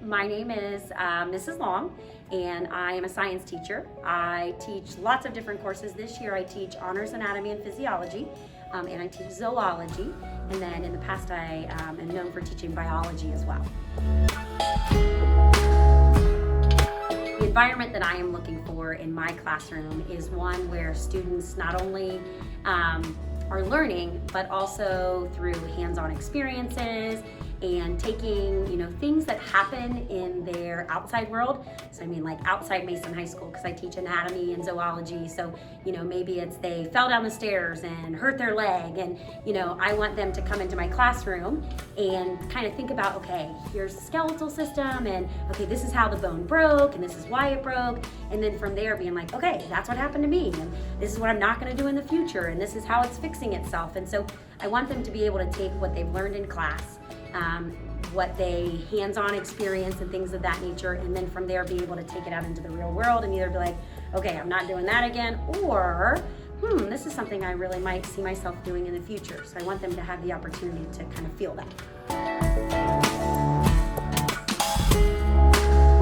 My name is Mrs. Long, and I am a science teacher. I teach lots of different courses. This year I teach honors anatomy and physiology, and I teach zoology, and then in the past I am known for teaching biology as well. The environment that I am looking for in my classroom is one where students not only are learning, but also through hands-on experiences and taking, things that happen in their outside world. So I mean like outside Mason High School, because I teach anatomy and zoology. So, maybe it's they fell down the stairs and hurt their leg, and, I want them to come into my classroom and kind of think about, okay, here's the skeletal system, and okay, this is how the bone broke, and this is why it broke. And then from there being like, okay, that's what happened to me, and this is what I'm not gonna do in the future, and this is how it's fixing itself. And so I want them to be able to take what they've learned in class, what they hands-on experience and things of that nature, and then from there be able to take it out into the real world and either be like, okay, I'm not doing that again, or this is something I really might see myself doing in the future. So I want them to have the opportunity to kind of feel that.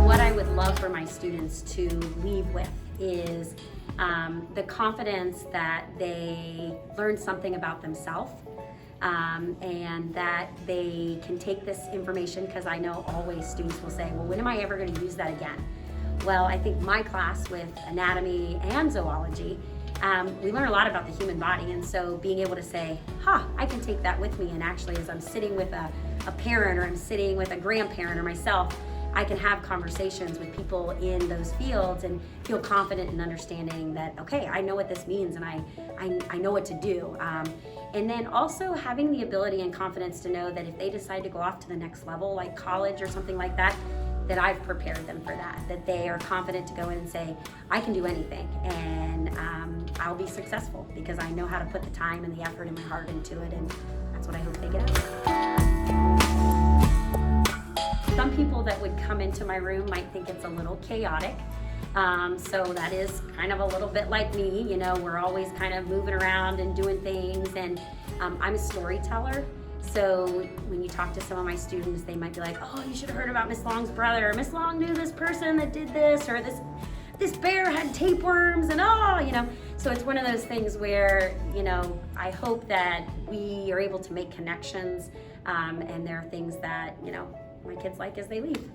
What I would love for my students to leave with is the confidence that they learned something about themselves, and that they can take this information, because I know always students will say, well, when am I ever going to use that again? Well, I think my class with anatomy and zoology, we learn a lot about the human body, and so being able to say, I can take that with me, and actually as I'm sitting with a parent, or I'm sitting with a grandparent or myself, I can have conversations with people in those fields and feel confident in understanding that, okay, I know what this means, and I know what to do. And then also having the ability and confidence to know that if they decide to go off to the next level, like college or something like that, that I've prepared them for that they are confident to go in and say, I can do anything, and I'll be successful because I know how to put the time and the effort and my heart into it, and that's what I hope they get out of it. Some people that would come into my room might think it's a little chaotic. So that is kind of a little bit like me, we're always kind of moving around and doing things, and I'm a storyteller. So when you talk to some of my students, they might be like, oh, you should have heard about Miss Long's brother. Miss Long knew this person that did this, or this bear had tapeworms, and so it's one of those things where, I hope that we are able to make connections, and there are things that, my kids like as they leave.